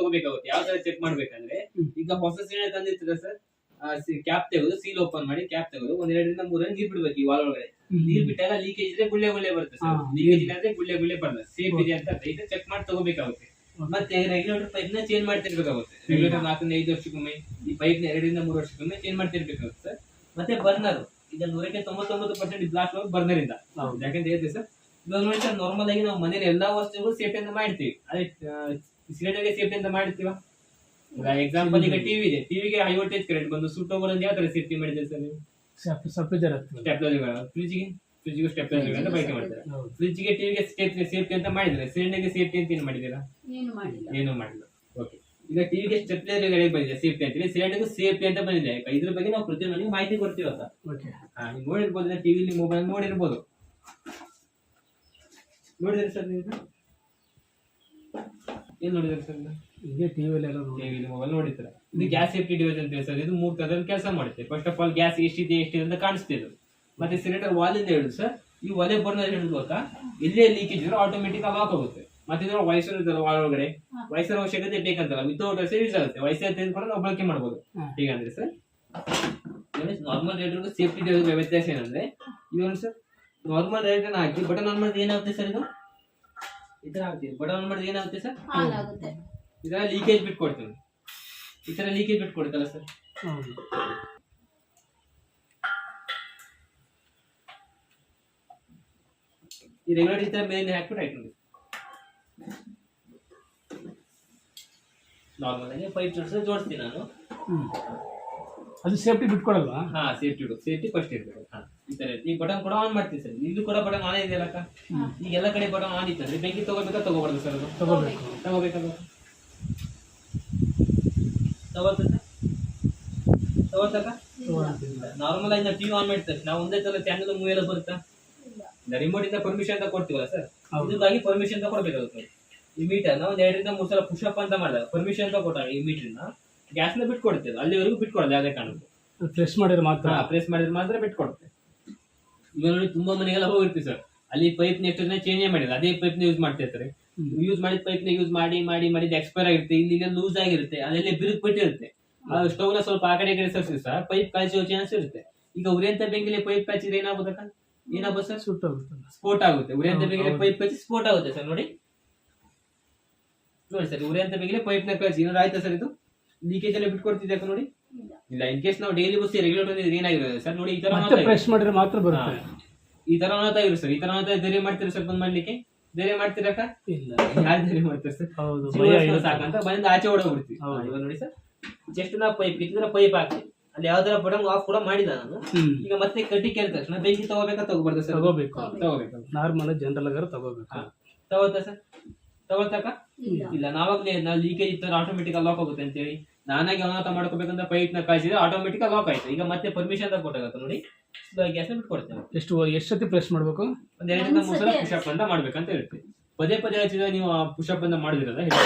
ತಗೋಬೇಕಾಗುತ್ತೆ. ಯಾವ ತರ ಚೆಕ್ ಮಾಡ್ಬೇಕಂದ್ರೆ, ಈಗ ಹೊಸ ಸಿಲಿಂಡರ್ ತಂದಿರ್ತೀರ ಸರ್, ಕ್ಯಾಪ್ ತೆಗೆದು ಸೀಲ್ ಓಪನ್ ಮಾಡಿ ಕ್ಯಾಪ್ ತೆಗೆದು 1 2 3 ನೀರ್ ಬಿಡ್ಬೇಕು ಈ ವಾಲ್ ಒಳಗಡೆ. ನೀರ್ ಬಿಟ್ಟಾಗ ಲೀಕೇಜ್ ಇದ್ರೆ ಗುಳ್ಳೆ ಬರುತ್ತೆ ಸರ್. ಲೀಕೇಜ್ ಇಲ್ಲ ಅಂದ್ರೆ ಗುಳ್ಳೆ ಬರಲ್ಲ. ಸೇಫ್ ಇದೆ ಅಂತ ಇದು ಚೆಕ್ ಮಾಡಿ ತಗೋಬೇಕಾಗುತ್ತೆ. ಮತ್ತೆ ರೆಗ್ಯುಲೇಟರ್ ಪೈಪ್ ನ ಚೇಂಜ್ ಮಾಡ್ತಿರ್ಬೇಕಾಗುತ್ತೆ. ರೆಗ್ಯುಲೇಟರ್ 4 5 ವರ್ಷಕ್ಕೊಮ್ಮೆ, ಈ ಪೈಪ್ ನ 2 3 ವರ್ಷಕ್ಕೊಮ್ಮೆ ಚೇಂಜ್ ಮಾಡ್ತಿರ್ಬೇಕಾಗುತ್ತೆ ಸರ್. ಮತ್ತೆ ಬರ್ನರ್, ಈಗ 99% ಬ್ಲಾಸ್ಟ್ ಹೋಗಿ ಬರ್ನರ್ ಇಂದ, ಯಾಕಂತ ಹೇಳ್ತೀವಿ ಸರ್. ಇವಾಗ ನೋಡಿ ಸರ್, ನಾರ್ಮಲ್ ಆಗಿ ನಾವು ಮನೇಲಿ ಎಲ್ಲಾ ವಸ್ತುಗಳು ಸೇಫ್ಟಿ ಅಂತ ಮಾಡ್ತೀವಿ, ಅದೇ ಸಿಲಿಂಡರ್ಗೆ ಸೇಫ್ಟಿ ಅಂತ ಮಾಡ್ತೀವ. ಎಕ್ಸಾಂಪಲ್, ಈಗ ಟಿವಿ ಇದೆ, ಟಿವಿಗೆ ಹೈ ವೋಲ್ಟೇಜ್ ಕರೆಂಟ್ ಬಂದು ಸುಟ್ಟೋಗೋದು ಯಾವ ತರ ಸೇಫ್ಟಿ ಮಾಡಿದ್ರೆ ಸರ್ ನೀವು? ಫ್ರಿಜ್ಗೆ ಸ್ಟೆಪ್ಲೈಸರ್ ಅಂತ ಬಳಕೆ ಮಾಡ್ತಾರೆ. ಫ್ರಿಜ್ಗೆ ಟಿವಿಗೆ ಸೇಫ್ಟಿ ಅಂತ ಮಾಡಿದ್ರೆ, ಸಿಲಿಂಡರ್ಗೆ ಸೇಫ್ಟಿ ಅಂತ ಏನು ಮಾಡಿದ್ದೀರಾ? ಏನು ಮಾಡಿಲ್ಲ. ಓಕೆ, ಈಗ ಟಿವಿಗೆ ಸ್ಟೆಪ್ಲೈಸರ್ ಬಂದಿದೆ ಸೇಫ್ಟಿ ಅಂತೇಳಿ, ಸಿಲಿಂಡರ್ಗೂ ಸೇಫ್ಟಿ ಅಂತ ಬಂದಿದೆ. ಇದ್ರ ಬಗ್ಗೆ ನಾವು ಪ್ರತಿಯೊಂದು ಮಾಹಿತಿ ಕೊಡ್ತೀವಿ ಅಂತ. ನೀವು ನೋಡಿರ್ಬೋದು, ಟಿವಿಲಿ ಮೊಬೈಲ್ ನೋಡಿರ್ಬೋದು. ನೋಡಿದ್ರಿ ಸರ್ ನೀವು? ಏನ್ ನೋಡಿದ್ರಿ ಸರ್? ಟಿವಿಲಿ ಮೊಬೈಲ್ ನೋಡಿರ್ತಾರೆ. ಇದು ಗ್ಯಾಸ್ ಸೇಫ್ಟಿ ಡಿವೈಸ್ ಅಂತ ಸರ್. ಇದು 3 ತರದಲ್ಲಿ ಕೆಲಸ ಮಾಡುತ್ತೆ. ಫಸ್ಟ್ ಆಫ್ ಆಲ್, ಗ್ಯಾಸ್ ಎಷ್ಟಿದೆ ಅಂತ ಕಾಣಿಸ್ತಿದೆ. ಮತ್ತೆ ಸಿಲಿಂಡರ್ ವಾಲಿಂದ ಹೇಳುದು ಸರ್, ಈ ಒಲೆ ಬರ್ನರ್ ಹೇಳುದು ಗೊತ್ತಾ, ಎಲ್ಲೇ ಲೀಕೇಜ್ ಇದ್ರೆ ಆಟೋಮೆಟಿಕ್ ಲಾಕ್ ಆಗುತ್ತೆ. ಮತ್ತೆ ಇದ್ರ ವೈಸರ್ ಇರ್ತಲ್ಲ ಒಳಗಡೆ, ವೈಸರ್ ಅವಶ್ಯಕತೆ ಬೇಕಂತಲ್ಲ, ವಿತೌಟ್ ವೈಸರ್ ಯೂಸ್ ಆಗುತ್ತೆ. ವೈಸರ್ ತೆಗೆದುಕೊಂಡು ನಾವು ಬಳಕೆ ಮಾಡಬಹುದು. ಹೀಗಂದ್ರೆ ಸರ್, ನಾರ್ಮಲ್ ರೇಟರ್ಗೂ ಸೇಫ್ಟಿ ಡಿವೈಸ್ ವ್ಯತ್ಯಾಸ ಏನಂದ್ರೆ, ಇವಾಗ ಸರ್ ನಾರ್ಮಲ್ ರೇಟರ್ ಹಾಕಿ ಬಟನ್ ಆನ್ ಮಾಡಿದ್ರೆ ಏನಾಗುತ್ತೆ ಸರ್? ಇದು ಈ ತರ ಆಗ್ತೀವಿ. ಬಟನ್ ಆನ್ ಮಾಡಿದ್ರೆ ಏನಾಗುತ್ತೆ ಸರ್? ಈ ತರ ಲೀಕೇಜ್ ಬಿಟ್ಕೊಡ್ತೀವಿ. ಈ ತರ ಲೀಕೇಜ್ ಬಿಟ್ಕೊಡ್ತಲ್ಲ ಸರ್. ಈ ರೆಗ್ಯುಲೇಟರ್ ಈ ತರ ಮೇಲೆ ಹಾಕ್ಬಿಟ್ಟು ಹಾಕೊಂಡು ನಾರ್ಮಲ್ ಆಗಿ ಪೈಪ್ ಜೋಡಿಸ್ತೀನಿ ನಾನು. ಅದು ಸೇಫ್ಟಿ ಬಿಟ್ಕೊಡಲ್ವಾ? ಹಾ, ಸೇಫ್ಟಿ ಫಸ್ಟ್ ಇರ್ಬೇಕು. ಈ ತರ ಈ ಬಟನ್ ಕೂಡ ಆನ್ ಮಾಡ್ತೀನಿ ಸರ್. ಇಲ್ಲೂ ಕೂಡ ಬಟನ್ ಆನ್ ಇದೆಯಲ್ಲಕ್ಕ, ಈಗ ಎಲ್ಲ ಕಡೆ ಬಟನ್ ಆನ್ ಇತ್ತಂದ್ರೆ ಬೆಂಕಿ ತಗೋಬೇಕಾ ತಗೋಬಾರ್ದು ಸರ್? ಅದು ತಗೋಬೇಕಲ್ಲ. ತಗೋತಕ್ಕ ನಾರ್ಮಲ್ ಆಗಿ ನಾವು ಟಿವಿ ಆನ್ ಮಾಡ್ತೇವೆ, ನಾವು ಒಂದೇ ತರ ಚಾನಲ್ ಮೂವಿ ಎಲ್ಲ ಬರುತ್ತಾ? ರಿಮೋಟ್ ಇಂದ ಪರ್ಮಿಷನ್ ಅಂತ ಕೊಡ್ತೀವಲ್ಲ ಸರ್, ಇದಕ್ಕಾಗಿ ಪರ್ಮಿಷನ್ ಅಂತ ಕೊಡ್ಬೇಕಾಗುತ್ತೆ. ಈ ಮೀಟರ್ ನ 2 ರಿಂದ 3 ಸಲ ಪುಷಪ್ ಅಂತ ಮಾಡಿದಾಗ ಪರ್ಮಿಷನ್ ಅಂತ ಕೊಟ್ಟಾಗ ಈ ಮೀಟರ್ ನ ಗ್ಯಾಸ್ ನ ಬಿಟ್ಕೊಡ್ತೇವೆ. ಅಲ್ಲಿವರೆಗೂ ಬಿಟ್ಕೊಡೋದು ಯಾವುದೇ ಕಾರಣಕ್ಕೂ. ಪ್ರೆಸ್ ಮಾಡಿದ್ರೆ ಮಾತ್ರ ಬಿಟ್ಕೊಡುತ್ತೆ. ಈಗ ನೋಡಿ, ತುಂಬಾ ಮನೆಗೆಲ್ಲ ಹೋಗಿರ್ತೀವಿ ಸರ್, ಅಲ್ಲಿ ಪೈಪ್ ನ ಎಷ್ಟು ಚೇಂಜ್ ಮಾಡಿಲ್ಲ, ಅದೇ ಪೈಪ್ ನ ಯೂಸ್ ಮಾಡ್ತಿರ್ತಾರೆ. ಯೂಸ್ ಮಾಡಿದ ಪೈಪ್ ನ ಯೂಸ್ ಮಾಡಿ ಎಕ್ಸ್ಪೈರ್ ಆಗಿರುತ್ತೆ, ಇಲ್ಲಿ ಲೂಸ್ ಆಗಿರುತ್ತೆ, ಅದೆಲ್ಲ ಬಿರುಕು ಬಿಟ್ಟಿರುತ್ತೆ. ಸ್ಟವ್ ನ ಸ್ವಲ್ಪ ಆ ಕಡೆ ಸರಿಸಿ ಸರ್, ಪೈಪ್ ಕಾಯಿಸೋ ಚಾನ್ಸ್ ಇರುತ್ತೆ. ಈಗ ಉರಿಯಂತ ಬೆಂಕಿಲಿ ಪೈಪ್ ಕಾಯಿಸಿದ್ರೆ ಏನಾಗುತ್ತೆ ಸರ್? ಸ್ಫೋಟ ಆಗುತ್ತೆ. ಉರಿಯಂತ ಬೆಂಕಿಲಿ ಪೈಪ್ ಕಾಯಿಸಿ ಸ್ಫೋಟ ಆಗುತ್ತೆ ಸರ್. ನೋಡಿ ಸರ್, ಉರಿಯಂತ ಬೆಂಕಿಲಿ ಪೈಪ್ ನ ಕಾಯಿಸಿ ಏನಾದ್ರು ಆಯ್ತಾ ಸರ್? ಇದು ಲೀಕೇಜ್ ಎಲ್ಲ ಬಿಟ್ಕೊಡ್ತಿದ್ದೆ ನೋಡಿ. ಇಲ್ಲ, ಇನ್ ಕೇಸ್ ನಾವು ಡೈಲಿ ಬಸ್ ರೆಗ್ಯುಲೇಟರ್ ಏನಾಗಿರುತ್ತೆ ಸರ್, ನೋಡಿ ಈ ತರ ಪ್ರೆಸ್ ಮಾಡಿದ್ರೆ ಮಾತ್ರ ಬರುತ್ತೆ. ಈ ತರ ಅನ್ನೋತಾ ಇರು ಸರ್. ಈ ತರ ಅನ್ನೋತಾ ಧೈರ್ಯ ಮಾಡ್ತೀರಾ ಸರ್ ಬಂದ್ ಮಾಡ್ಲಿಕ್ಕೆ? ಧೈರ್ಯ ಮಾಡ್ತೀರಕ್ಕ? ಇಲ್ಲ, ಯಾರು ಧೈರ್ಯ ಮಾಡ್ತಾರೆ ಸರ್? ಸಾಕಂತ ಬಂದ ಆಚೆ ಓಡೋಗ್ಬಿಡ್ತೀವಿ. ಇವಾಗ ನೋಡಿ ಸರ್, ಜಸ್ಟ್ ನಾವು ಪೈಪ್ ಇಟ್ಟಿದ್ರೆ ಪೈಪ್ ಹಾಕಿ ಅಲ್ಲಿ ಯಾವ್ದಾರ ಬಟನ್ ಆಫ್ ಕೂಡ ಮಾಡಿದ ನಾನು. ಈಗ ಮತ್ತೆ ಕಟ್ಟಿ ಕೇಳಿದ ತಕ್ಷಣ ಬೆಂಕಿ ತಗೋಬೇಕಾ ತಗೋಬಾರ್ದು ಸರ್? ತಗೋಬೇಕು. ನಾರ್ಮಲ್ ಜನರಲ್ ಆಗಿ ತಗೋಬೇಕು. ತಗೋತಾ ಸರ್? ತಗೋತಕ್ಕ? ಇಲ್ಲ, ನಾವಾಗ್ಲೇ ನಾವು ಲೀಕೇಜ್ ಇತ್ತು ಆಟೋಮೆಟಿಕ್ ಲಾಕ್ ಆಗುತ್ತೆ ಅಂತೇಳಿ ನಾನಾಗಿ ಅನಾಥ ಮಾಡ್ಕೋಬೇಕಂತ ಪೈಪ್ ನ ಕಾಯಿಸಿದ್ರೆ ಆಟೋಮೆಟಿಕ್ ಲಾಕ್ ಆಯ್ತು. ಈಗ ಮತ್ತೆ ಪರ್ಮಿಷನ್ ಅಂತ ಕೊಟ್ಟಾಗತ್ತೆ ನೋಡಿ, ಗ್ಯಾಸ್ ಬಿಟ್ಕೊಡ್ತೇವೆ. ಎಷ್ಟು ಸತಿ ಪ್ರೆಸ್ ಮಾಡ್ಬೇಕು? 2 ರಿಂದ 3 ಸಲ ಪುಷಪ್ ಅಂತ ಮಾಡ್ಬೇಕಂತ ಇರುತ್ತೆ. ಪದೇ ಹಚ್ಚಿದಾಗ ನೀವು ಪುಷಪ್ ಅಂತ ಮಾಡಿದಿರಲ್ಲ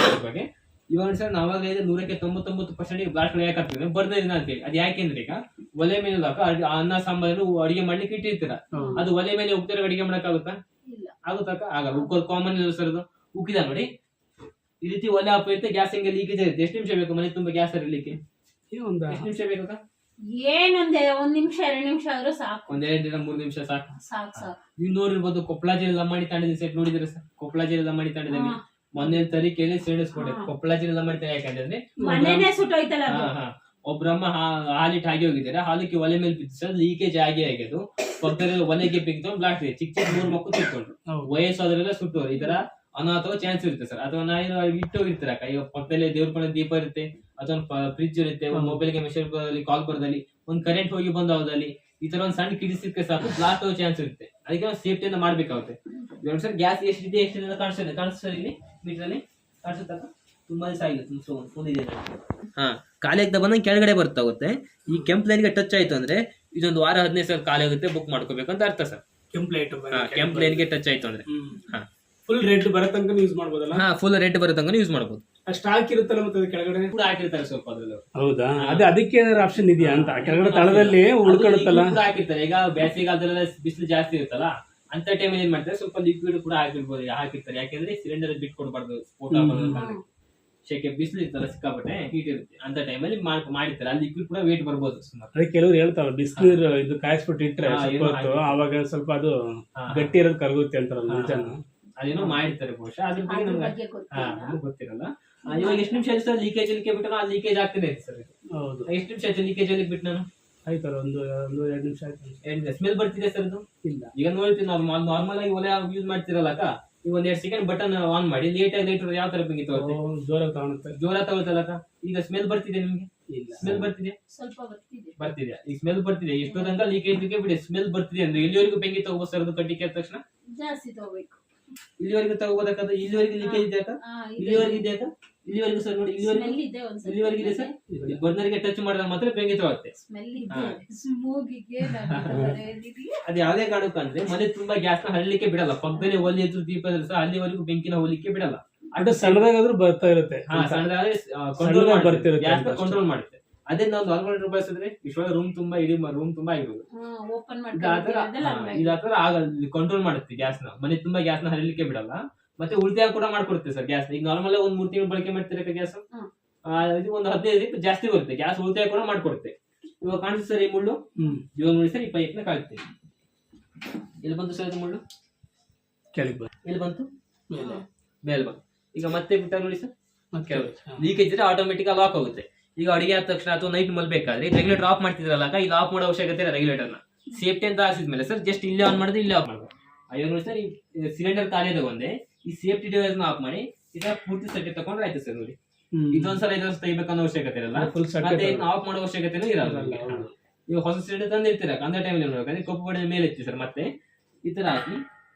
ಬಗ್ಗೆ. ಇವಾಗ ಸರ್, ನಾವಾಗಲೇ 100ಕ್ಕೆ 99% ಬ್ಲಾಸ್ಟ್ ಯಾಕಾಗ್ತದೆ ಬರ್ದಿನ ಅಂತೇಳಿ. ಅದು ಯಾಕೆಂದ್ರೆ, ಈಗ ಒಲೆ ಮೇಲೆ ಅನ್ನ ಸಾಂಬಾರು ಅಡಿಗೆ ಮಾಡ್ಲಿಕ್ಕೆ ಇಟ್ಟಿರ್ತೀರ, ಅದು ಒಲೆ ಮೇಲೆ ಉಕ್ಕಿದ್ರೆ ಅಡಿಗೆ ಮಾಡಕ್ಕಾಗುತ್ತಾ? ಆಗುತ್ತಕ್ಕ? ಆಗಲ್ಲ. ಉಕ್ಕೋದು ಕಾಮನ್ ಇಲ್ಲ ಸರ್. ಅದು ಉಕ್ಕಿದ ನೋಡಿ, ಈ ರೀತಿ ಒಲೆ ಆಫ್ ಇರುತ್ತೆ, ಗ್ಯಾಸ್ ಹಿಂಗೆ ಲೀಕೇಜ್ ಇರುತ್ತೆ. ಎಷ್ಟು ನಿಮಿಷ ಬೇಕು ಮನೆ ತುಂಬಾ ಗ್ಯಾಸ್ ಇರಲಿಕ್ಕೆ? ಎಷ್ಟು ನಿಮಿಷ ಬೇಕಕ್ಕ? ಏನೊಂದ್ 1 ನಿಮಿಷ 2 ನಿಮಿಷ ಆದ್ರೂ ಸಾಕು. 1 2 ರಿಂದ 3 ನಿಮಿಷ ಸಾಕು. ನೀವು ನೋಡಿರ್ಬೋದು, ಕೊಪ್ಪಳ ಜಿಲ್ಲೆ ಲಂಬಾಣಿ ತಾಂಡದ ಸೆಟ್ ನೋಡಿದ್ರೆ ಸರ್, ಕೊಪ್ಪಳ ಜಿಲ್ಲೆ ಲಂಬಾಣಿ ತಾಂಡದಲ್ಲಿ ಮೊನ್ನೆ ತರೀಕೆಯಲ್ಲಿ ಸೇರಿಸ್ಕೊಡೆ. ಕೊಪ್ಪಳ ಜಿಲ್ಲೆ ಲಂಬಾಣಿ ತಾಂಡ ಯಾಕಂದ್ರೆ ಒಬ್ರಮ್ಮ ಹಾಲಿಟ್ಟು ಆಗಿ ಹೋಗಿದ್ದಾರೆ, ಹಾಲಿಕ್ಕೆ ಒಲೆ ಮೇಲೆ ಬಿದ್ದು ಸರ್ ಲೀಕೇಜ್ ಆಗ್ಯದು. ಪಕ್ಕದಲ್ಲಿ ಒಲೆಗೆ ಬಿದ್ದು ಬ್ಲಾಸ್ಟ್ ಇದೆ. ಚಿಕ್ಕ 3 ಮಕ್ಕಳು ಸಿಕ್ಕೊಂಡು ವಯಸ್ಸಾದ್ರೆಲ್ಲ ಸುಟ್ಟೋರು. ಈ ತರ ಅನಾಥ ಚಾನ್ಸ್ ಇರುತ್ತೆ ಸರ್. ಅಥವಾ ನಾವು ಇಟ್ಟೋಗಿರ್ತೀರ ಈಗ ಪಕ್ಕದಲ್ಲಿ ದೇವ್ರ ಪಣ ದೀಪ ಇರುತ್ತೆ, ಅಥವಾ ಫ್ರಿಜ್ ಇರುತ್ತೆ, ಮೊಬೈಲ್ಗೆ ಮೆಸೇಜ್ ಬರೋದಲ್ಲಿ, ಕಾಲ್ ಬರೋದಲ್ಲಿ, ಒಂದ್ ಕರೆಂಟ್ ಹೋಗಿ ಬಂದಾವದಲ್ಲಿ, ಈ ತರ ಒಂದ್ ಸಣ್ಣ ಕಿಡಿ ಸಿಕ್ಕ ಸಾಕು ಬ್ಲಾಸ್ಟ್ ಆಗೋ ಚಾನ್ಸ್ ಇರುತ್ತೆ. ಅದಕ್ಕೆ ನಾವು ಸೇಫ್ಟಿಯಿಂದ ಮಾಡ್ಬೇಕಾಗುತ್ತೆ. ಸರ್, ಗ್ಯಾಸ್ ಎಷ್ಟಿದೆ ಎಷ್ಟಿದೆ ಕಾಣಿಸ್ತದೆ ಇಲ್ಲಿ ಮೀಟರ್ ಅಲ್ಲಿ ಕಾಣಿಸುತ್ತ? ತುಂಬಾ ದಿವಸ ಆಗಿಲ್ಲ, ಫುಲ್ ಇದೆ. ಖಾಲಿ ಆಗ್ತಾ ಬಂದಂಗೆ ಕೆಳಗಡೆ ಬರ್ತಾಗುತ್ತೆ. ಈ ಕೆಂಪ್ ಲೈನ್ಗೆ ಟಚ್ ಆಯ್ತು ಅಂದ್ರೆ ಇದೊಂದು ವಾರ 15 ಸಾವಿರ ಖಾಲಿ ಆಗುತ್ತೆ, ಬುಕ್ ಮಾಡ್ಕೋಬೇಕಂತ ಅರ್ಥ ಸರ್. ಕೆಂಪ್ ಲೈನ್ಗೆ ಟಚ್ ಆಯ್ತು ಅಂದ್ರೆ ಫುಲ್ ರೆಡ್ ಬರೋ ತನಕ ಯೂಸ್ ಮಾಡಬಹುದಲ್ಲ? ಫುಲ್ ರೆಡ್ ಬರೋ ತನಕ ಯೂಸ್ ಮಾಡಬಹುದು. ಸ್ಟಾಕ್ ಇರುತ್ತಲ್ಲ, ಮತ್ತೆ ಕೆಳಗಡೆ ಕೂಡ ಹಾಕಿರ್ತಾರೆ ಸ್ವಲ್ಪ ಅದ್ರಲ್ಲಿ. ಹೌದಾ? ಅದಕ್ಕೆ ಏನಾದ್ರು ಆಪ್ಷನ್ ಇದೆಯಾ ಅಂತ? ಕೆಳಗಡೆ ತಳದಲ್ಲಿ ಉಳ್ಕೊಳ್ಳುತ್ತಲ್ಲ, ಹಾಕಿರ್ತಾರೆ. ಈಗ ಬೇಸಿಗೆಗಾಲದಲ್ಲ ಬಿಸಿಲು ಜಾಸ್ತಿ ಇರುತ್ತಲ್ಲ, ಅಂತ ಟೈಮಲ್ಲಿ ಏನ್ ಮಾಡ್ತಾರೆ, ಸ್ವಲ್ಪ ಲಿಕ್ವಿಡ್ ಕೂಡ ಹಾಕಿರ್ಬೋದು, ಹಾಕಿರ್ತಾರೆ. ಯಾಕೆಂದ್ರೆ ಸಿಲಿಂಡರ್ ಬಿಟ್ಟು ಕೊಡಬಾರ್ದು, ಸ್ಫೋಟ ಆಗೋದು. ಶೆಕೆ ಬಿಸಿಲು ಇರ್ತಲ್ಲ ಸಿಕ್ಕಾಪಟ್ಟೆ ಹೀಟ್ ಇರುತ್ತೆ ಅಂತ ಟೈಮಲ್ಲಿ ಮಾಡಿರ್ತಾರೆ ಅಲ್ಲಿ ಲಿಕ್ವಿಡ್ ಕೂಡ ವೇಟ್ ಬರ್ಬೋದು ಸುಮಾರು. ಅದೇ ಕೆಲವ್ರು ಹೇಳ್ತಾವೆ ಬಿಸಿನೀರು ಇದು ಕಾಯಿಸ್ಬಿಟ್ಟು ಇಟ್ರೆ ಹಾ, ಸ್ವಲ್ಪ ಏನೋ ಹೊತ್ತು ಆವಾಗ ಸ್ವಲ್ಪ ಅದು ಹಾ. ಗಟ್ಟಿ ಇರೋದು ಕರಗುತ್ತೆ ಅಂತಾರಲ್ಲ ನಿಜಾನ? ಅದೇನೋ ಮಾಡಿರ್ತಾರೆ ಬಹುಶಃ ಅದ್ರ ಬಗ್ಗೆ ಅದ್ರ ನಮ್ಗೆ ಬಗ್ಗೆ ಗೊತ್ತಿಲ್ಲ. ನಮ್ಗೆ ಗೊತ್ತಿರಲ್ಲ. ಇವಾಗ ಎಷ್ಟು ನಿಮಿಷ ಆಯ್ತು ಸರ್ ಲೀಕೇಜ್ ಬಿಟ್ಟು ಆ ಲೀಕೇಜ್ ಆಗ್ತಾನೆ ಇತ್ತು ಸರ್. ಹೌದು ಎಷ್ಟು ನಿಮಿಷ ಆಯ್ತು ಲೀಕೇಜ್ ಅಲ್ಲಿ ಬಿಟ್ಟು ನಾನು? ಆಯ್ತಲ್ಲ ಒಂದು 2 ನಿಮಿಷ ಆಯ್ತು. ಸ್ಮೆಲ್ ಬರ್ತಿದೆ ಸರ್ ಅದು? ಇಲ್ಲ ಈಗ ನೋಡ್ತೀನಿ ನಾರ್ಮಲ್ ಆಗಿ ಒಲೆ ಯೂಸ್ ಮಾಡ್ತಿರಲ್ಲ ಅಕ್ಕ, ಈಗ ಒಂದ್ 2 ಸೆಕೆಂಡ್ ಬಟನ್ ಆನ್ ಮಾಡಿ ಲೇಟ್ ಯಾವ ತರ ಬೆಂಕಿ ತಗೊಳುತ್ತೆ? ಜೋರಾಗಿ ತಗೊಳುತ್ತೆ. ಜೋರ ತಗೊಳ್ತಲ್ಲ ಈಗ ಸ್ಮೆಲ್ ಬರ್ತಿದೆ ನಿಮ್ಗೆ? ಇಲ್ಲ ಸ್ಮೆಲ್ ಬರ್ತಿದೆ? ಸ್ವಲ್ಪ ಬರ್ತಿದೆ. ಬರ್ತಿದೆ. ಈಗ ಸ್ಮೆಲ್ ಬರ್ತಿದೆ ಇಷ್ಟು ತನಕ ಲೀಕೇಜ್ ಬಿಡಿ ಸ್ಮೆಲ್ ಬರ್ತಿದೆ ಅಂದ್ರೆ ಇಲ್ಲಿವರೆಗೂ ಬೆಂಕಿ ತಗೋಬೋದು ಸರ್ ಅದು ಕಟ್ಟಿ ಕೆತ್ತ ತಕ್ಷಣ? ಜಾಸ್ತಿ ತಗೋಬೇಕು. ಇಲ್ಲಿವರೆಗೂ ತಗೋಬೋದಕ್ಕದು? ಇಲ್ಲಿವರೆಗೂ ಲೀಕೇಜ್ ಇದೆ ಅಕ್ಕ? ಇಲ್ಲಿವರೆಗೂ ಇದೆ ಅಕ್ಕ? ಇಲ್ಲಿವರೆಗೂ ಸರ್ ನೋಡಿ ಇಲ್ಲಿವರೆಗೂ ಸ್ಮೆಲ್ ಇದೆ ಒಂದ್ ಸ್ವಲ್ಪ. ಇಲ್ಲಿವರೆಗೂ ಇದೆ ಸರ್. ಬರ್ನರ್ಗೆ ಟಚ್ ಮಾಡಿದಾಗ ಮಾತ್ರ ಬೆಂಕಿ ತಗೊಳುತ್ತೆ. ಸ್ಮೆಲ್ ಹಾ. ಇದೆ ಸ್ಮೋಗಿಗೆ ಅದು ಯಾವ್ದೇ ಕಾರಣಕ್ಕೆ ಅಂದ್ರೆ ಮನೆ ತುಂಬಾ ಗ್ಯಾಸ್ ನ ಹರಲಿಕ್ಕೆ ಬಿಡಲ್ಲ. ಪಕ್ಕದಲ್ಲಿ ಒಲೆ ಎದುರು ದೀಪ ಇದ್ರೆ ಸಹ ಅಲ್ಲಿವರೆಗೂ ಬೆಂಕಿನ ಹೋಲಿಕ್ಕೆ ಬಿಡಲ್ಲ. ಅದು ಸಣ್ಣದಾಗಾದ್ರೂ ಬರ್ತಾ ಇರುತ್ತೆ. ಸಣ್ಣದಾದ್ರೆ ಸಣ್ಣದಾಗಿ ಬರ್ತಿರುತ್ತೆ ಗ್ಯಾಸ್ ಅಷ್ಟೇ. ಕಂಟ್ರೋಲ್ ಮಾಡುತ್ತೆ. ಅದೇ ನಾವು ನಾರ್ಮಲ್ ಬಳಸಿದ್ರೆ ಇಷ್ಟೊಳಗೆ ರೂಮ್ ತುಂಬಾ ಇಡೀ ರೂಮ್ ತುಂಬಾ ಆಗಿರೋದು. ಓಪನ್ ಇದಾತರ ಆಗಲ್ಲ, ಕಂಟ್ರೋಲ್ ಮಾಡುತ್ತೆ ಗ್ಯಾಸ್ ನ. ಮನೆ ತುಂಬಾ ಗ್ಯಾಸ್ ನ ಹರಿಲಿಕ್ಕೆ ಬಿಡಲ್ಲ. ಮತ್ತೆ ಉಳಿತಾಯ ಕೂಡ ಮಾಡ್ಕೊಡುತ್ತೆ ಸರ್ ಗ್ಯಾಸ್. ಈಗ ನಾರ್ಮಲ್ ಒಂದ್ 3 ತಿಂಗಳು ಬಳಕೆ ಮಾಡ್ತಿರಕ್ಕ ಗ್ಯಾಸ್ ಇದು ಒಂದು 15 ಜಾಸ್ತಿ ಬರುತ್ತೆ. ಗ್ಯಾಸ್ ಉಳಿತಾಯ ಕೂಡ ಮಾಡ್ಕೊಡುತ್ತೆ. ಇವಾಗ ಕಾಣಿಸುತ್ತೆ ಸರ್ ಈ ಮುಳ್ಳು? ಇವಾಗ ನೋಡಿ ಸರ್ ಈ ಪೈಪ್ ನ ಕಾಳ್ತೀವಿ. ಎಲ್ಲಿ ಬಂತು ಸರ್ ಇದು ಮುಳ್ಳು? ಕೆಳಗೆ ಎಲ್ಲಿ ಬಂತು? ಮೇಲೆ ಮೇಲೆ ಬಂತು. ಈಗ ಮತ್ತೆ ಬಿಟ್ಟಾಗ ನೋಡಿ ಸರ್ ಕೆಳಗೆ. ಲೀಕೇಜ್ ಇದ್ರೆ ಆಟೋಮೆಟಿಕ್ ಲಾಕ್ ಆಗುತ್ತೆ. ಈಗ ಅಡಿಗೆ ಆದ ತಕ್ಷಣ ಅಥವಾ ನೈಟ್ ಮಲ್ಬೇಕಾದ್ರೆ ರೆಗ್ಯುಲೇಟರ್ ಆಫ್ ಮಾಡ್ತಿದ್ರಲ್ಲ ಇಲ್ಲಿ ಆಫ್ ಮಾಡೋ ಅವಶ್ಯಕತೆ ಇಲ್ಲ. ರೆಗ್ಯುಲೇಟರ್ ನ ಸೇಫ್ಟಿ ಅಂತ ಹಾಕಿದ್ಮೇಲೆ ಸರ್ ಜಸ್ಟ್ ಇಲ್ಲಿ ಆನ್ ಮಾಡಿದ್ರೆ ಇಲ್ಲಿ ಆಫ್ ಮಾಡ್ಬೋದು. ಅಯ್ಯೋ ನೋಡಿ ಸರ್ ಈ ಸಿಲಿಂಡರ್ ಖಾಲಿ ತಗೊಂಡೆ ಈ ಸೇಫ್ಟಿ ಡಿವೈಸ್ ನ ಆಫ್ ಮಾಡಿ ಇದನ್ನ ಪೂರ್ತಿ ಸರ್ಟಿಫಿಕೇಟ್ ತಗೊಂಡ್ರೆ ಆಯ್ತು ಸರ್. ನೋಡಿ ಇದೊಂದ್ಸಲ ತೆಗಿಬೇಕನ್ನೋ ಅವಶ್ಯಕತೆ ಇರಲ್ಲ, ಮತ್ತೆ ಆಫ್ ಮಾಡೋ ಅವಶ್ಯಕತೆನೂ ಇರಲ್ಲ. ಈಗ ಹೊಸ ಸಿಲಿಂಡರ್ ತಂದಿರ್ತೀರ ಅಂದ ಟೈಮಲ್ಲಿ ನೋಡ್ಬೇಕಂದ್ರೆ ಕಪ್ಪು ಪಟ್ಟಿನ ಮೇಲೆ ಇತ್ತು ಸರ್. ಮತ್ತೆ ಈ ತರ ಹಾಕಿ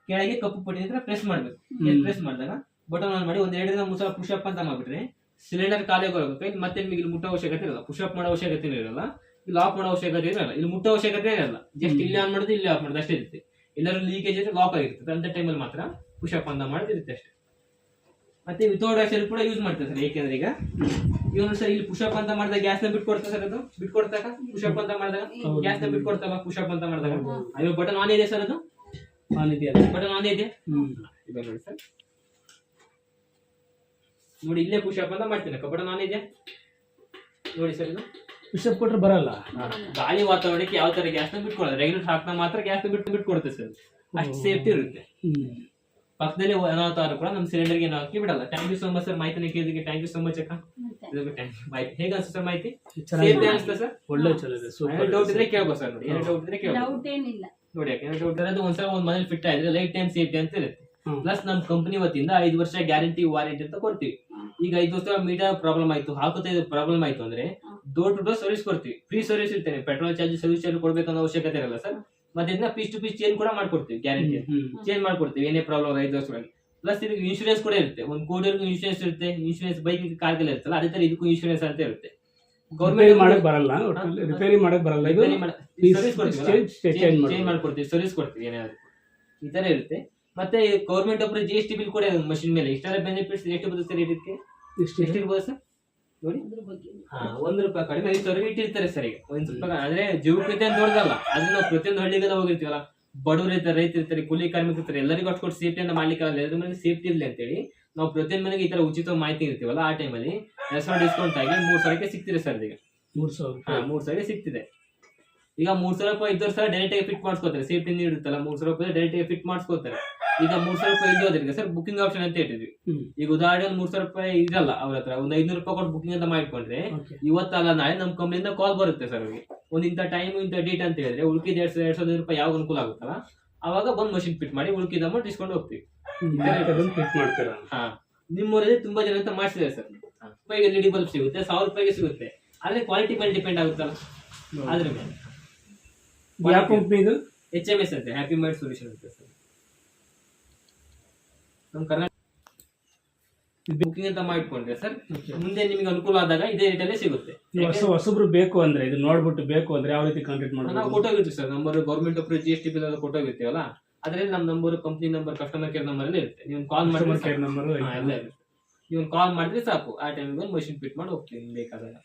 ಕೆಳಗೆ ಕಪ್ಪು ಪಟ್ಟಿನ ಪ್ರೆಸ್ ಮಾಡ್ಬೇಕು. ಪ್ರೆಸ್ ಮಾಡಿದಾಗ ಬಟನ್ ಆನ್ ಮಾಡಿ 1-2 ದಿನ 3 ಸಲ ಪುಷ್ ಅಪ್ ಅಂತ ಮಾಡ್ಬಿಟ್ರೆ ಸಿಲಿಂಡರ್ ಖಾಲಿ ಹೋಗ್ಬೇಕು. ಮತ್ತೆ ನಿಮಗೆ ಇಲ್ಲಿ ಮುಟ್ಟೋ ಅವಶ್ಯಕತೆ ಇರಲ್ಲ, ಪುಷ್ ಅಪ್ ಮಾಡೋ ಅವಶ್ಯಕತೆ ಇರಲ್ಲ, ಇಲ್ಲಿ ಆಫ್ ಮಾಡೋ ಅವಶ್ಯಕತೆ ಇರಲ್ಲ, ಇಲ್ಲಿ ಮುಟ್ಟೋ ಅವಶ್ಯಕತೆ ಇರಲ್ಲ. ಜಸ್ಟ್ ಇಲ್ಲಿ ಆನ್ ಮಾಡೋದು ಇಲ್ಲಿ ಆಫ್ ಮಾಡೋದು ಅಷ್ಟೇ ಇರುತ್ತೆ. ಎಲ್ಲರೂ ಲೀಕೇಜ್ ಇದ್ರೆ ಲಾಕ್ ಆಗಿರ್ತದೆ ಅಂತ ಟೈಮಲ್ಲಿ ಮಾತ್ರ ಪುಷ್ ಅಪ್ ಅಂತ ಮಾಡೋದಿರುತ್ತೆ ಅಷ್ಟೇ. ಮತ್ತೆ ವಿತೌಟ್ ಗ್ಯಾಸ್ ಕೂಡ ಯೂಸ್ ಮಾಡ್ತಾರೆ ಸರ್. ಏಕೆಂದ್ರೆ ಈಗ ಇವನು ಸರ್ ಇಲ್ಲಿ ಪುಷ್ ಅಪ್ ಅಂತ ಮಾಡಿದಾಗ ಗ್ಯಾಸ್ ನ ಬಿಟ್ಕೊಡ್ತಾ ಸರ್. ಅದು ಬಿಟ್ಕೊಡ್ತಾಗ ಪುಷ್ ಅಪ್ ಅಂತ ಮಾಡಿದಾಗ ಗ್ಯಾಸ್ ನ ಬಿಟ್ಕೊಡ್ತಲ್ಲ ಪುಷ್ ಅಪ್ ಅಂತ ಮಾಡಿದಾಗ. ಅಯ್ಯೋ ಬಟನ್ ಆನ್ ಇದೆ ಸರ್, ಅದು ಆನ್ ಇದೆಯಾ? ಬಟನ್ ಆನ್ ಇದೆ. ಇದು ನೋಡಿ ಸರ್, ನೋಡಿ ಇಲ್ಲೇ ಪುಷ್ ಅಪ್ ಅಂತ ಮಾಡ್ತೀನಿ. ಬಟನ್ ಆನ್ ಇದೆ ನೋಡಿ ಸರ್. ಇದು ಪುಷ್ ಅಪ್ ಕೊಟ್ರೆ ಬರಲ್ಲ. ಗಾಳಿ ವಾತಾವರಣಕ್ಕೆ ಯಾವ ತರ ಗ್ಯಾಸ್ ನ ಬಿಟ್ಕೊಡೋದು, ರೆಗ್ಯುಲೇಟರ್ ಹಾಕ್ತಾ ಮಾತ್ರ ಗ್ಯಾಸ್ ನ ಬಿಟ್ಕೊಡುತ್ತೆ ಸರ್. ಅಷ್ಟು ಸೇಫ್ಟಿ ಇರುತ್ತೆ. ಪಕ್ಕದಲ್ಲಿ ಅನಾಹುತ ಕೂಡ ನಮ್ಮ ಸಿಲಿಂಡರ್ ಗೆ ಹಾಕಿ ಬಿಡಲ್ಲ. Thank you so much sir ಮಾಹಿತಿ ಕೇಳಿದಕ್ಕೆ. ಥ್ಯಾಂಕ್ ಯು ಸೋ ಮಚ್ ಅಕ್ಕ. ಹೇಗೆ ಅನ್ಸುತ್ತೆ ಸರ್ ಮಾಹಿತಿ? ಸೇಫ್ಟಿ ಅನ್ಸುತ್ತೆ ಸರ್? ಒಳ್ಳೆ ಚೆನ್ನಾಗಿದೆ. ಸೂಪರ್. ಡೌಟ್ ಇದ್ರೆ ಕೇಳ್ಬೋದು ಸರ್. ನೋಡಿ ಏನೋ ಡೌಟ್ ಇದ್ರೆ ಕೇಳ್ಬೋದು. ಡೌಟ್ ಏನಿಲ್ಲ ನೋಡಿ ಯಾಕೆ ಡೌಟ್ ಇರೋದು ಒಂದ್ಸಲ ಒಂದ್ ಮನೇಲಿ ಫಿಟ್ ಆದ್ರೆ ಲೈಫ್ ಟೈಮ್ ಸೇಫ್ಟಿ ಅಂತ ಇರುತ್ತೆ. ಪ್ಲಸ್ ನಮ್ಮ ಕಂಪನಿ ವತಿಯಿಂದ 5 ವರ್ಷ ಗ್ಯಾರಂಟಿ ವಾರಂಟಿ ಅಂತ ಕೊಡ್ತೀವಿ. ಈಗ 5 ವರ್ಷ ಮೀಟರ್ ಪ್ರಾಬ್ಲಮ್ ಆಯ್ತು, ಹಾಕುತ್ತಾ ಪ್ರಾಬ್ಲಮ್ ಆಯ್ತು ಅಂದ್ರೆ ಡೋರ್ ಟು ಡೋರ್ ಸರ್ವಿಸ್ ಕೊಡ್ತೀವಿ. ಫ್ರೀ ಸರ್ವಿಸ್ ಇರ್ತೇನೆ. ಪೆಟ್ರೋಲ್ ಚಾರ್ಜ್ ಸರ್ವಿಸ್ ಚಾರ್ಜ್ ಕೊಡ್ಬೇಕನ್ನೋ ಅವಶ್ಯಕತೆ ಇರಲ್ಲ ಸರ್. ಮತ್ತೆ ಇದನ್ನ ಪೀಸ್ ಟು ಪೀಸ್ ಚೇಂಜ್ ಕೂಡ ಮಾಡ್ಕೊಡ್ತೀವಿ. ಗ್ಯಾರಂಟಿ ಚೇಂಜ್ ಮಾಡ್ಕೊಡ್ತೀವಿ ಏನೇ ಪ್ರಾಬ್ಲಮ್ 5 ವರ್ಷ. ಪ್ಲಸ್ ಇದಕ್ಕೆ ಇನ್ಶೂರೆನ್ಸ್ ಕೂಡ ಇರುತ್ತೆ. 1 ಕೋಟಿವರೆಗೂ ಇನ್ಶೂರೆನ್ಸ್ ಇರುತ್ತೆ. ಇನ್ಶೂರೆನ್ಸ್ ಬೈಕ್ ಕಾರ್ಗೆಲ್ಲ ಇರುತ್ತಲ್ಲ ಅದೇ ತರ ಇದಕ್ಕೂ ಇನ್ಶೂರೆನ್ಸ್ ಅಂತ ಇರುತ್ತೆ. ಗೌರ್ಮೆಂಟ್ ಮಾಡಕ್ ಬರಲ್ಲ, ರಿಪೇರಿ ಮಾಡಕ್ ಬರಲ್ಲ. ಇದು ಸರ್ವಿಸ್ ಕೊಡ್ತೀವಿ, ಚೇಂಜ್ ಮಾಡ್ಕೊಡ್ತೀವಿ, ಸರ್ವಿಸ್ ಕೊಡ್ತೀವಿ ಏನಾದ್ರು ಈ ತರ ಇರುತ್ತೆ. ಮತ್ತೆ ಗೌರ್ಮೆಂಟ್ ಒಬ್ಬರು GST ಬಿಲ್ ಕೂಡ ಮಷಿನ್ ಮೇಲೆ ಇಷ್ಟೆಲ್ಲ ಬೆನಿಫಿಟ್ಸ್ ಎಷ್ಟು ಬರುತ್ತೆ ಸರ್ ಇದಕ್ಕೆ? ಎಷ್ಟು ಇರ್ಬೋದು ಸರ್ ನೋಡಿ? ₹1 ಕಡಿಮೆ 5,000 ಇಟ್ಟಿರ್ತಾರೆ ಸರ್. ಈಗ ₹1 ಅಂದ್ರೆ ಜೀವಕತೆ ಅಂತ ದೊಡ್ಡದಲ್ಲ. ಅದ್ರ ನಾವು ಪ್ರತಿಯೊಂದು ಹಳ್ಳಿಗೆಲ್ಲ ಹೋಗಿರ್ತೀವಲ್ಲ, ಬಡವರು ಇರ್ತಾರೆ, ರೈತ ಇರ್ತಾರೆ, ಕೂಲಿ ಕಾರ್ಮಿಕರು ಇರ್ತಾರೆ, ಎಲ್ಲರಿಗೂ ಅಷ್ಟು ಸೇಫ್ಟಿ ಅಂತ ಮಾಡ್ಲಿಕ್ಕೆ ಆಗಲ್ಲ. ಅದ್ರ ಮೇಲೆ ಸೇಫ್ಟಿ ಇರ್ಲಿ ಅಂತೇಳಿ ನಾವು ಪ್ರತಿಯೊಂದು ಮನೆಗೆ ಈ ತರ ಉಚಿತ ಮಾಹಿತಿ ಇರ್ತೀವಲ್ಲ ಆ ಟೈಮಲ್ಲಿ 2,000 ಡಿಸ್ಕೌಂಟ್ ಆಗಿ 3,000ಕ್ಕೆ ಸಿಗ್ತಿದೆ ಸರ್. ಈಗ 3,000 ಸಿಗ್ತಿದೆ. ಈಗ 3,000 ರೂಪಾಯಿ ಇದ್ದವ್ರು ಸರ್ ಡೈರೆಕ್ಟ್ ಆಗಿ ಫಿಟ್ ಮಾಡಿಸ್ಕೋತಾರೆ. ಸೇಫ್ಟಿ ಇರುತ್ತಲ್ಲ 3,000 ರೂಪಾಯಿ ಡೈರೆಕ್ಟ್ ಆಗಿ ಫಿಟ್ ಮಾಡಿಸ್ಕೋತಾರೆ. ಈಗ 3,000 ರೂಪಾಯಿ ಇದ್ದೋದ್ರಿಗೆ ಸರ್ ಬುಕಿಂಗ್ ಆಪ್ಷನ್ ಅಂತ ಇಟ್ಟಿದ್ವಿ. ಈಗ ಉದಾಹರಣೆ 3,000 ರೂಪಾಯಿ ಇರಲ್ಲ ಅವ್ರ ಹತ್ರ, ಒಂದು 500 ರೂಪಾಯಿ ಕೊಟ್ಟು ಬುಕಿಂಗ್ ಅಂತ ಮಾಡಿಕೊಂಡ್ರೆ ಇವತ್ತಲ್ಲ ನಾಳೆ ನಮ್ಮ ಕಂಪ್ನಿಯಿಂದ ಕಾಲ್ ಬರುತ್ತೆ ಸರ್ ಅವ್ರಿಗೆ. ಒಂದು ಇಂಥ ಟೈಮ್ ಇಂಥ ಡೇಟ್ ಅಂತ ಹೇಳಿದ್ರೆ ಉಳ್ಕಿದ 2,000 ರೂಪಾಯಿ ಯಾವಾಗ ಅನುಕೂಲ ಆಗುತ್ತಲ್ಲ ಅವಾಗ ಬಂದ್ ಮಷಿನ್ ಫಿಟ್ ಮಾಡಿ ಉಳ್ಕಿದ ಅಮೌಂಟ್ ಇಸ್ಕೊಂಡು ಹೋಗ್ತೀವಿ. ನಿಮ್ಮೂರಲ್ಲಿ ತುಂಬಾ ಜನ ಅಂತ ಮಾಡಿಸಿದ್ದಾರೆ ಸರ್. ರೂಪಾಯಿಗೆ LED ಬಲ್ಬ್ ಸಿಗುತ್ತೆ, 1,000 ರೂಪಾಯಿಗೆ ಸಿಗುತ್ತೆ. ಆದ್ರೆ ಕ್ವಾಲಿಟಿ ಮೇಲೆ ಡಿಪೆಂಡ್ ಆಗುತ್ತಲ್ಲ ಅದ್ರ ಮೇಲೆ. ಯಾವ ಕಂಪ್ನಿ ಇದು? HMS ಅಂತ ಹ್ಯಾಪಿ ಮೈಂಡ್ ಸೊಲ್ಯೂಷನ್ ಅಂತ ಸರ್. ನಮ್ಮ ಕರ್ನಾಟಕ ಬುಕಿಂಗ್ ಅಂತ ಮಾಡಿಕೊಂಡ್ರೆ ಸರ್ ಮುಂದೆ ನಿಮಗೆ ಅನುಕೂಲ ಆದಾಗ ಇದೇ ರೇಟಲ್ಲೇ ಸಿಗುತ್ತೆ. ಹೊಸಬ್ರು ಬೇಕು ಅಂದ್ರೆ ಇದು ನೋಡ್ಬಿಟ್ಟು ಬೇಕು ಅಂದ್ರೆ ಯಾವ ರೀತಿ ಕಾಂಟ್ಯಾಕ್ಟ್ ಮಾಡೋದು? ನಾವು ಫೋಟೋ ಇರ್ತೀವಿ ಸರ್. ನಂಬರ್ ಗೌರ್ಮೆಂಟ್ ಒಬ್ಬರು GST ಬಿಲ್ ಎಲ್ಲ ಫೋಟೋ ಇರ್ತೀವಲ್ಲ ಅದ್ರಲ್ಲಿ ನಮ್ಮ number, company number, customer care number ಎಲ್ಲ ಇರುತ್ತೆ. ನೀವು ಕಾಲ್ ಮಾಡಿ, ಕೇರ್ ನಂಬರ್ ನೀವು ಕಾಲ್ ಮಾಡಿದ್ರೆ ಸಾಕು. ಆ ಟೈಮಿಗೆ ಒಂದು ಮಷಿನ್ ಫಿಟ್ ಮಾಡಿ ಹೋಗ್ತೀವಿ ಬೇಕಾದಾಗ.